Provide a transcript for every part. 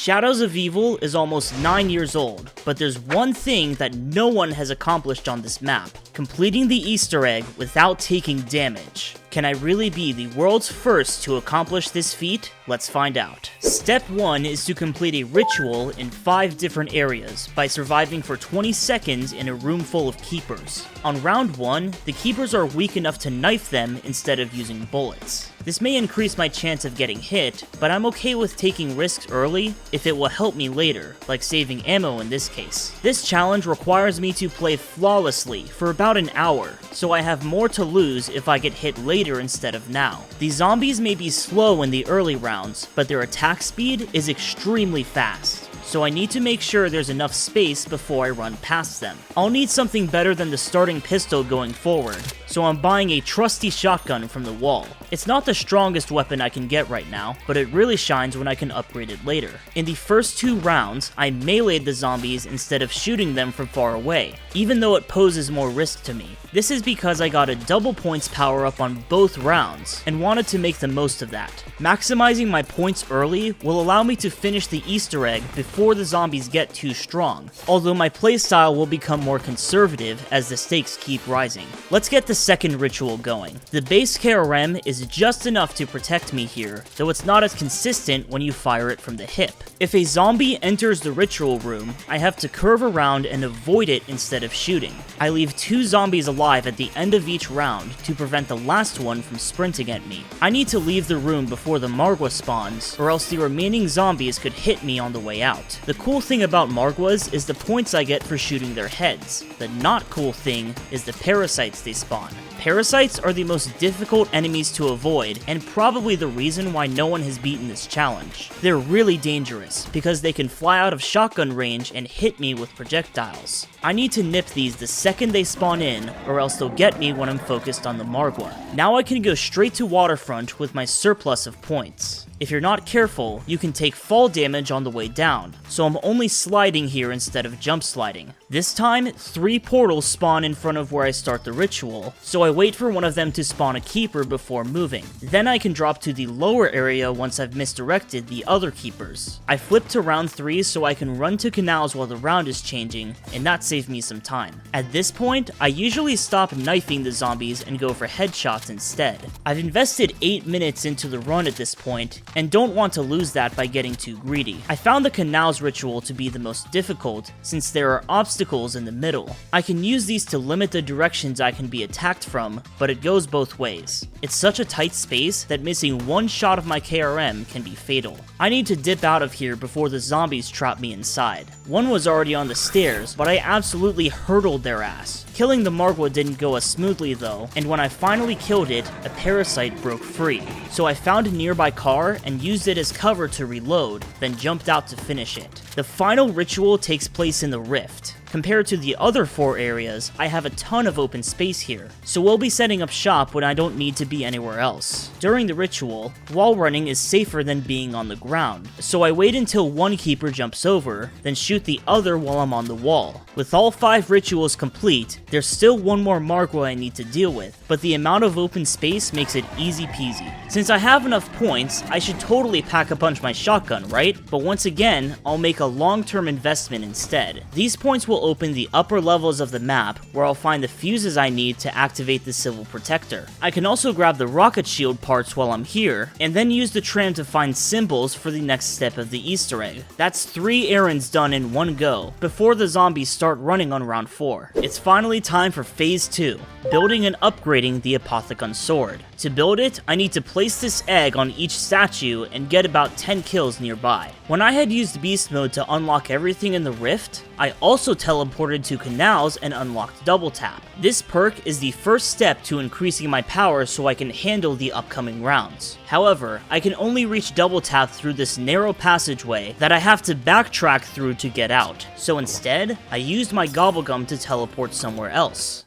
Shadows of Evil is almost 9 years old, but there's one thing that no one has accomplished on this map: completing the Easter egg without taking damage. Can I really be the world's first to accomplish this feat? Let's find out. Step 1 is to complete a ritual in 5 different areas by surviving for 20 seconds in a room full of keepers. On round 1, the keepers are weak enough to knife them instead of using bullets. This may increase my chance of getting hit, but I'm okay with taking risks early if it will help me later, like saving ammo in this case. This challenge requires me to play flawlessly for about an hour, so I have more to lose if I get hit later instead of now. The zombies may be slow in the early rounds, but their attack speed is extremely fast, so I need to make sure there's enough space before I run past them. I'll need something better than the starting pistol going forward, so I'm buying a trusty shotgun from the wall. It's not the strongest weapon I can get right now, but it really shines when I can upgrade it later. In the first 2 rounds, I meleeed the zombies instead of shooting them from far away, even though it poses more risk to me. This is because I got a double points power up on both rounds, and wanted to make the most of that. Maximizing my points early will allow me to finish the Easter egg before the zombies get too strong, although my playstyle will become more conservative as the stakes keep rising. Let's get the second ritual going. The base KRM is just enough to protect me here, though it's not as consistent when you fire it from the hip. If a zombie enters the ritual room, I have to curve around and avoid it instead of shooting. I leave 2 zombies alive at the end of each round to prevent the last one from sprinting at me. I need to leave the room before the Margwa spawns, or else the remaining zombies could hit me on the way out. The cool thing about Margwas is the points I get for shooting their heads. The not cool thing is the parasites they spawn. Parasites are the most difficult enemies to avoid, and probably the reason why no one has beaten this challenge. They're really dangerous, because they can fly out of shotgun range and hit me with projectiles. I need to nip these the second they spawn in, or else they'll get me when I'm focused on the Margwa. Now I can go straight to waterfront with my surplus of points. If you're not careful, you can take fall damage on the way down, so I'm only sliding here instead of jump sliding. This time, 3 portals spawn in front of where I start the ritual, so I wait for one of them to spawn a keeper before moving. Then I can drop to the lower area once I've misdirected the other keepers. I flip to round 3 so I can run to canals while the round is changing, and that saves me some time. At this point, I usually stop knifing the zombies and go for headshots instead. I've invested 8 minutes into the run at this point, and don't want to lose that by getting too greedy. I found the canals ritual to be the most difficult, since there are obstacles in the middle. I can use these to limit the directions I can be attacked from, but it goes both ways. It's such a tight space that missing one shot of my KRM can be fatal. I need to dip out of here before the zombies trap me inside. One was already on the stairs, but I absolutely hurdled their ass. Killing the Margwa didn't go as smoothly though, and when I finally killed it, a parasite broke free. So I found a nearby car and used it as cover to reload, then jumped out to finish it. The final ritual takes place in the rift. Compared to the other 4 areas, I have a ton of open space here, so we'll be setting up shop when I don't need to be anywhere else. During the ritual, wall running is safer than being on the ground, so I wait until one keeper jumps over, then shoot the other while I'm on the wall. With all 5 rituals complete, there's still one more Margwa I need to deal with, but the amount of open space makes it easy peasy. Since I have enough points, I should totally pack a punch my shotgun, right? But once again, I'll make a long-term investment instead. These points will open the upper levels of the map, where I'll find the fuses I need to activate the Civil Protector. I can also grab the rocket shield parts while I'm here, and then use the tram to find symbols for the next step of the Easter egg. That's 3 errands done in one go, before the zombies start running on round 4. It's finally time for phase 2, building and upgrading the apotheon sword. To build it, I need to place this egg on each statue and get about 10 kills nearby. When I had used beast mode to unlock everything in the rift, I also teleported to canals and unlocked double tap. This perk is the first step to increasing my power so I can handle the upcoming rounds. However, I can only reach double tap through this narrow passageway that I have to backtrack through to get out. So instead, I used my gobblegum to teleport somewhere else.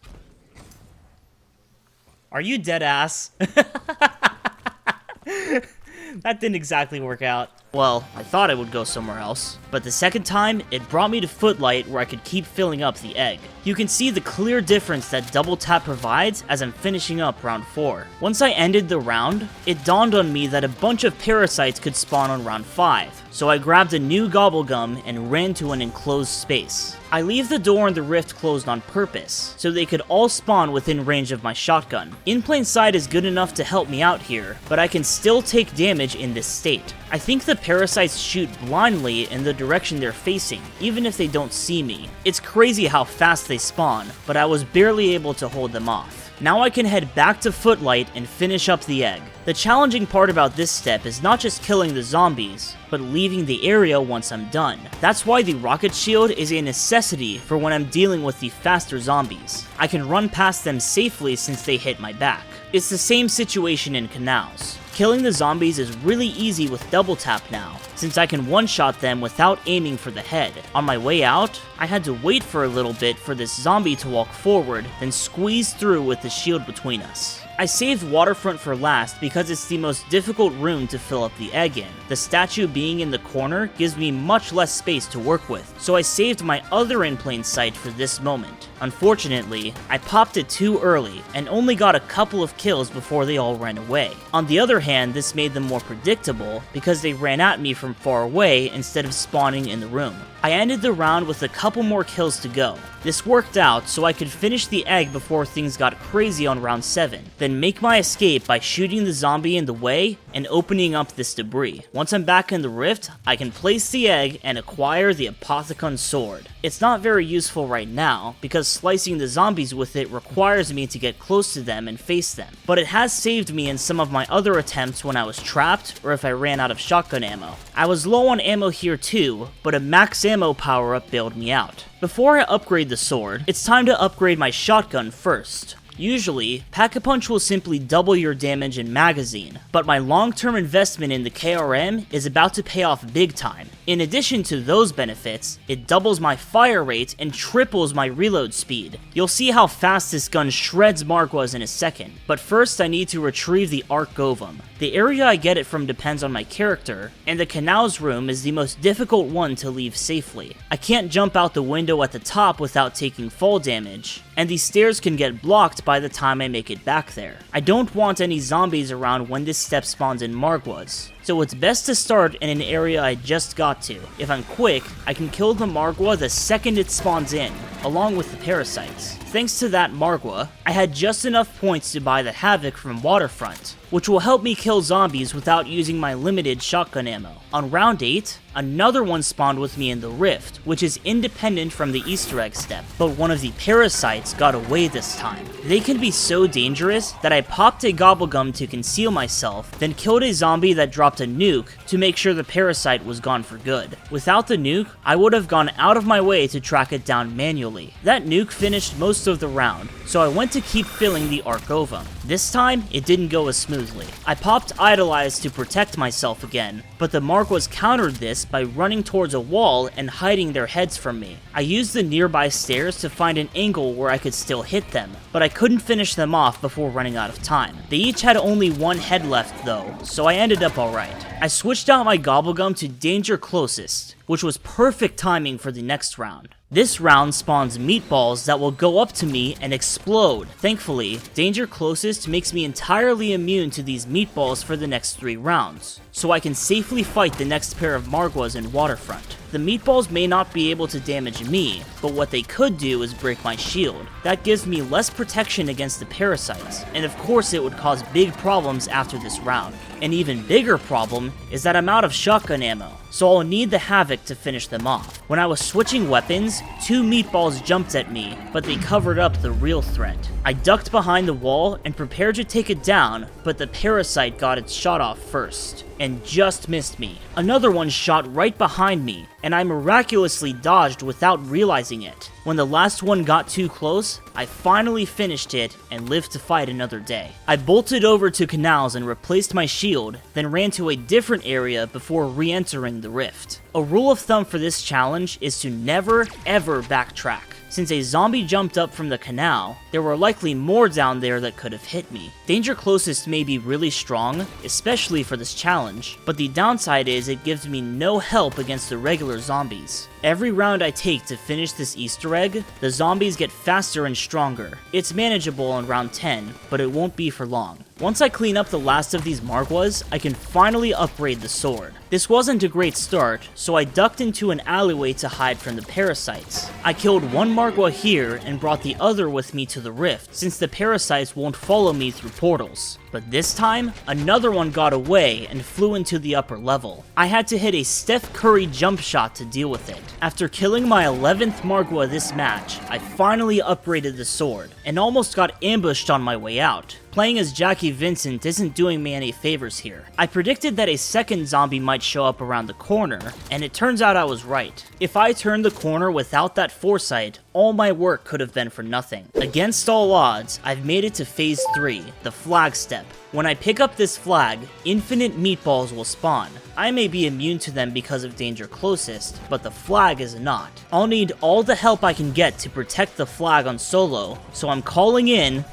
Are you dead ass? That didn't exactly work out. Well, I thought I would go somewhere else. But the second time, it brought me to Footlight where I could keep filling up the egg. You can see the clear difference that double tap provides as I'm finishing up round 4. Once I ended the round, it dawned on me that a bunch of parasites could spawn on round 5, so I grabbed a new gobblegum and ran to an enclosed space. I leave the door in the rift closed on purpose, so they could all spawn within range of my shotgun. In plain sight is good enough to help me out here, but I can still take damage in this state. I think the parasites shoot blindly in the direction they're facing, even if they don't see me. It's crazy how fast they spawn, but I was barely able to hold them off. Now I can head back to Footlight and finish up the egg. The challenging part about this step is not just killing the zombies, but leaving the area once I'm done. That's why the rocket shield is a necessity for when I'm dealing with the faster zombies. I can run past them safely since they hit my back. It's the same situation in canals. Killing the zombies is really easy with double tap now, since I can one-shot them without aiming for the head. On my way out, I had to wait for a little bit for this zombie to walk forward, then squeeze through with the shield between us. I saved Waterfront for last because it's the most difficult room to fill up the egg in. The statue being in the corner gives me much less space to work with, so I saved my other in plain sight for this moment. Unfortunately, I popped it too early and only got a couple of kills before they all ran away. On the other hand, this made them more predictable because they ran at me from far away instead of spawning in the room. I ended the round with a couple more kills to go. This worked out so I could finish the egg before things got crazy on round 7, then make my escape by shooting the zombie in the way and opening up this debris. Once I'm back in the rift, I can place the egg and acquire the apotheon sword. It's not very useful right now because slicing the zombies with it requires me to get close to them and face them, but it has saved me in some of my other attempts when I was trapped or if I ran out of shotgun ammo. I was low on ammo here too, but a max ammo power-up bailed me out. Before I upgrade the sword, it's time to upgrade my shotgun first. Usually, Pack-a-Punch will simply double your damage and magazine, but my long-term investment in the KRM is about to pay off big time. In addition to those benefits, it doubles my fire rate and triples my reload speed. You'll see how fast this gun shreds Margwas in a second, but first I need to retrieve the Arc Govum. The area I get it from depends on my character, and the canals room is the most difficult one to leave safely. I can't jump out the window at the top without taking fall damage, and these stairs can get blocked by the time I make it back there. I don't want any zombies around when this step spawns in Margwas, so it's best to start in an area I just got to. If I'm quick, I can kill the Margwa the second it spawns in, along with the parasites. Thanks to that Margwa, I had just enough points to buy the Havoc from Waterfront, which will help me kill zombies without using my limited shotgun ammo. On round 8, another one spawned with me in the rift, which is independent from the Easter egg step, but one of the parasites got away this time. They can be so dangerous that I popped a gobblegum to conceal myself, then killed a zombie that dropped a nuke to make sure the parasite was gone for good. Without the nuke, I would have gone out of my way to track it down manually. That nuke finished most of the round, so I went to keep filling the Arc Ovum. This time, it didn't go as smoothly. I popped Idolize to protect myself again, but the Margwas countered this by running towards a wall and hiding their heads from me. I used the nearby stairs to find an angle where I could still hit them, but I couldn't finish them off before running out of time. They each had only one head left though, so I ended up alright. I switched out my Gobblegum to Danger Closest, which was perfect timing for the next round. This round spawns meatballs that will go up to me and explode. Thankfully, Danger Closest makes me entirely immune to these meatballs for the next 3 rounds, so I can safely fight the next pair of Margwas in Waterfront. The meatballs may not be able to damage me, but what they could do is break my shield. That gives me less protection against the parasites, and of course it would cause big problems after this round. An even bigger problem is that I'm out of shotgun ammo, so I'll need the Havoc to finish them off. When I was switching weapons, 2 meatballs jumped at me, but they covered up the real threat. I ducked behind the wall and prepared to take it down, but the parasite got its shot off first, and just missed me. Another one shot right behind me, and I miraculously dodged without realizing it. When the last one got too close, I finally finished it and lived to fight another day. I bolted over to canals and replaced my shield, then ran to a different area before re-entering the rift. A rule of thumb for this challenge is to never ever backtrack. Since a zombie jumped up from the canal, there were likely more down there that could have hit me. Danger Closest may be really strong, especially for this challenge, but the downside is it gives me no help against the regular zombies. Every round I take to finish this Easter egg, the zombies get faster and stronger. It's manageable in round 10, but it won't be for long. Once I clean up the last of these Margwas, I can finally upgrade the sword. This wasn't a great start, so I ducked into an alleyway to hide from the parasites. I killed one Margwa here and brought the other with me to the rift, since the parasites won't follow me through portals. But this time, another one got away and flew into the upper level. I had to hit a Steph Curry jump shot to deal with it. After killing my 11th Margwa this match, I finally upgraded the sword, and almost got ambushed on my way out. Playing as Jackie Vincent isn't doing me any favors here. I predicted that a second zombie might show up around the corner, and it turns out I was right. If I turned the corner without that foresight, all my work could have been for nothing. Against all odds, I've made it to phase 3, the flag step. When I pick up this flag, infinite meatballs will spawn. I may be immune to them because of Danger Closest, but the flag is not. I'll need all the help I can get to protect the flag on solo, so I'm calling in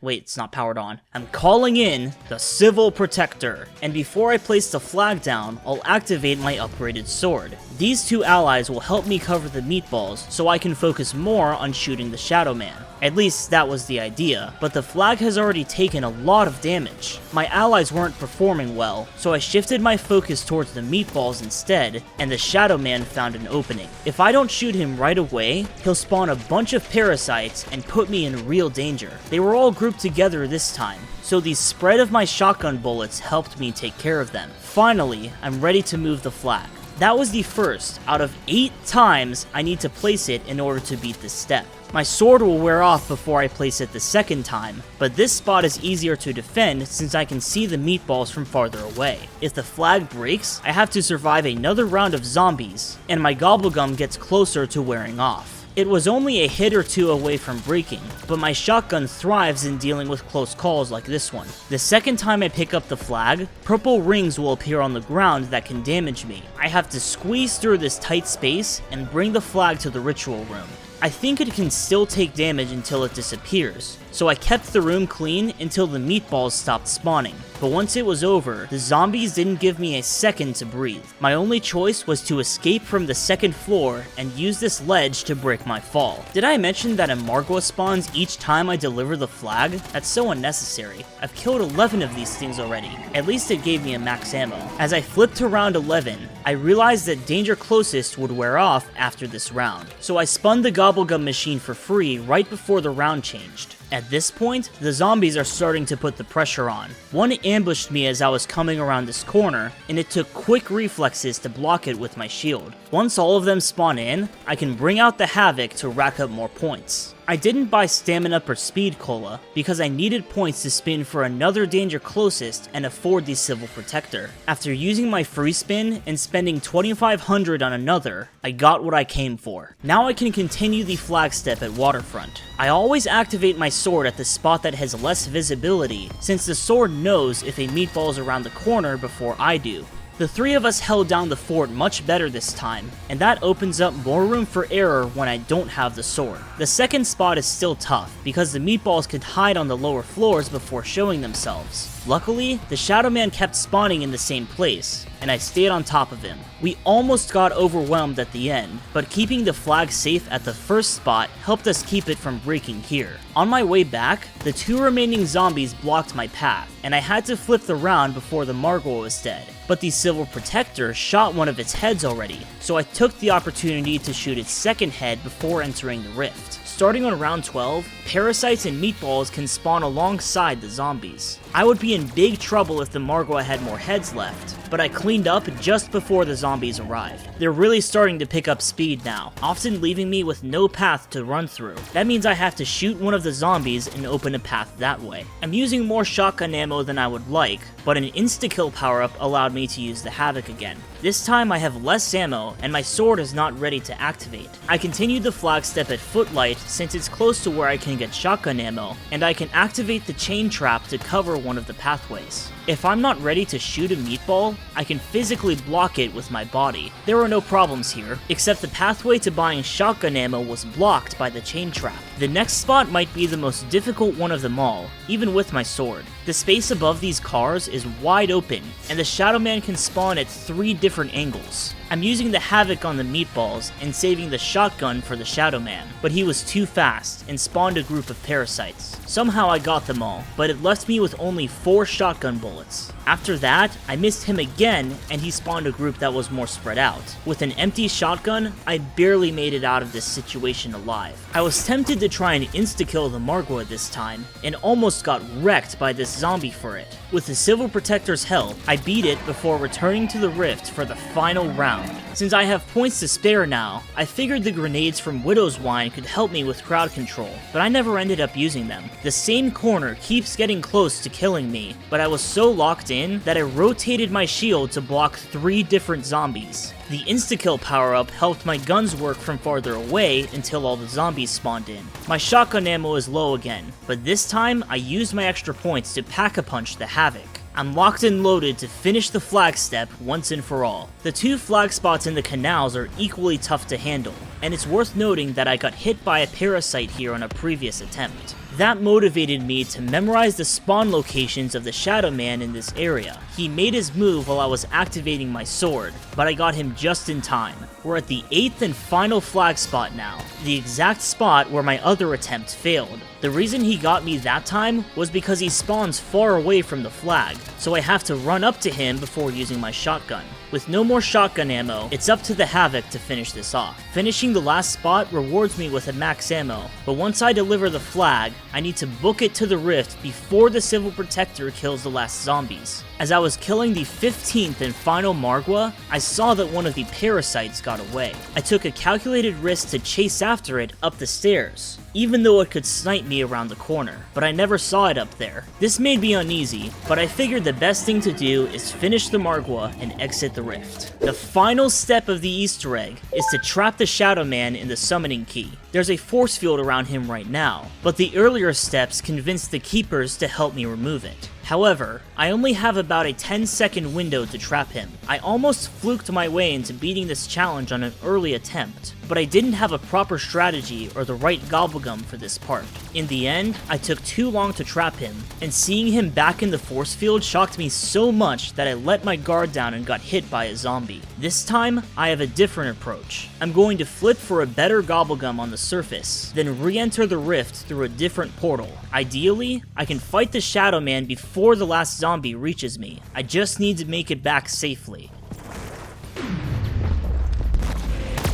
wait, it's not powered on. I'm calling in the Civil Protector, and before I place the flag down, I'll activate my upgraded sword. These two allies will help me cover the meatballs so I can focus more on shooting the Shadowman. At least that was the idea, but the flag has already taken a lot of damage. My allies weren't performing well, so I shifted my focus towards the meatballs instead, and the Shadowman found an opening. If I don't shoot him right away, he'll spawn a bunch of parasites and put me in real danger. They were all grouped together this time, so the spread of my shotgun bullets helped me take care of them. Finally, I'm ready to move the flag. That was the first out of 8 times I need to place it in order to beat this step. My sword will wear off before I place it the second time, but this spot is easier to defend since I can see the meatballs from farther away. If the flag breaks, I have to survive another round of zombies, and my gobblegum gets closer to wearing off. It was only a hit or two away from breaking, but my shotgun thrives in dealing with close calls like this one. The second time I pick up the flag, purple rings will appear on the ground that can damage me. I have to squeeze through this tight space and bring the flag to the ritual room. I think it can still take damage until it disappears, so I kept the room clean until the meatballs stopped spawning. But once it was over, the zombies didn't give me a second to breathe. My only choice was to escape from the second floor and use this ledge to break my fall. Did I mention that a Margwa spawns each time I deliver the flag? That's so unnecessary. I've killed 11 of these things already. At least it gave me a max ammo. As I flipped to round 11, I realized that Danger Closest would wear off after this round, so I spun the Gobblegum machine for free right before the round changed. At this point, the zombies are starting to put the pressure on. One ambushed me as I was coming around this corner, and it took quick reflexes to block it with my shield. Once all of them spawn in, I can bring out the Havoc to rack up more points. I didn't buy Stamina or Speed Cola because I needed points to spin for another Danger Closest and afford the Civil Protector. After using my free spin and spending 2,500 on another, I got what I came for. Now I can continue the flag step at Waterfront. I always activate my sword at the spot that has less visibility, since the sword knows if a meatball is around the corner before I do. The three of us held down the fort much better this time, and that opens up more room for error when I don't have the sword. The second spot is still tough, because the meatballs could hide on the lower floors before showing themselves. Luckily, the Shadowman kept spawning in the same place, and I stayed on top of him. We almost got overwhelmed at the end, but keeping the flag safe at the first spot helped us keep it from breaking here. On my way back, the 2 remaining zombies blocked my path, and I had to flip the round before the Margwa was dead. But the Civil Protector shot one of its heads already, so I took the opportunity to shoot its second head before entering the rift. Starting on round 12, parasites and meatballs can spawn alongside the zombies. I would be in big trouble if the Margwa had more heads left, but I cleaned up just before the zombies arrived. They're really starting to pick up speed now, often leaving me with no path to run through. That means I have to shoot one of the zombies and open a path that way. I'm using more shotgun ammo than I would like, but an insta-kill power-up allowed me to use the Havoc again. This time I have less ammo, and my sword is not ready to activate. I continued the flag step at Footlight since it's close to where I can get shotgun ammo, and I can activate the chain trap to cover one of the pathways. If I'm not ready to shoot a meatball, I can physically block it with my body. There were no problems here, except the pathway to buying shotgun ammo was blocked by the chain trap. The next spot might be the most difficult one of them all, even with my sword. The space above these cars is wide open, and the shadowman can spawn at 3 different angles. I'm using the Havoc on the meatballs and saving the shotgun for the shadowman, but he was too fast and spawned a group of parasites. Somehow I got them all, but it left me with only 4 shotgun bullets. After that, I missed him again and he spawned a group that was more spread out. With an empty shotgun, I barely made it out of this situation alive. I was tempted to try and insta-kill the Margwa this time, and almost got wrecked by this zombie for it. With the Civil Protector's help, I beat it before returning to the rift for the final round. Since I have points to spare now, I figured the grenades from Widow's Wine could help me with crowd control, but I never ended up using them. The same corner keeps getting close to killing me, but I was so locked in that I rotated my shield to block 3 different zombies. The insta-kill power-up helped my guns work from farther away until all the zombies spawned in. My shotgun ammo is low again, but this time I used my extra points to pack-a-punch the Havoc. I'm locked and loaded to finish the flag step once and for all. The 2 flag spots in the canals are equally tough to handle, and it's worth noting that I got hit by a parasite here on a previous attempt. That motivated me to memorize the spawn locations of the Shadowman in this area. He made his move while I was activating my sword, but I got him just in time. We're at the 8th and final flag spot now, the exact spot where my other attempt failed. The reason he got me that time was because he spawns far away from the flag, so I have to run up to him before using my shotgun. With no more shotgun ammo, it's up to the Havoc to finish this off. Finishing the last spot rewards me with a max ammo, but once I deliver the flag, I need to book it to the rift before the Civil Protector kills the last zombies. As I was killing the 15th and final Margwa, I saw that one of the parasites got away. I took a calculated risk to chase after it up the stairs, even though it could snipe me around the corner, but I never saw it up there. This made me uneasy, but I figured the best thing to do is finish the Margwa and exit the rift. The final step of the Easter egg is to trap the Shadowman in the summoning key. There's a force field around him right now, but the earlier steps convinced the keepers to help me remove it. However, I only have about a 10-second window to trap him. I almost fluked my way into beating this challenge on an early attempt, but I didn't have a proper strategy or the right gobblegum for this part. In the end, I took too long to trap him, and seeing him back in the force field shocked me so much that I let my guard down and got hit by a zombie. This time, I have a different approach. I'm going to flip for a better gobblegum on the surface, then re-enter the rift through a different portal. Ideally, I can fight the Shadowman before the last zombie reaches me. I just need to make it back safely.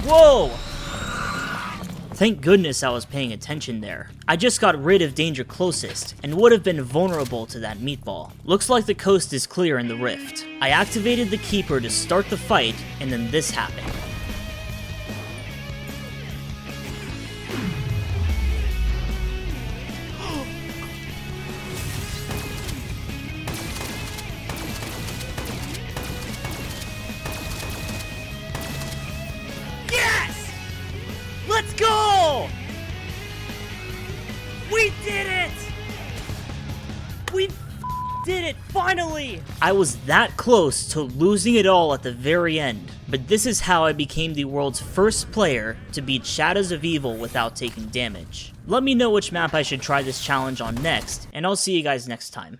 Whoa! Thank goodness I was paying attention there. I just got rid of danger closest, and would have been vulnerable to that meatball. Looks like the coast is clear in the rift. I activated the keeper to start the fight, and then this happened. Let's go! We did it! We did it, finally! I was that close to losing it all at the very end, but this is how I became the world's first player to beat Shadows of Evil without taking damage. Let me know which map I should try this challenge on next, and I'll see you guys next time.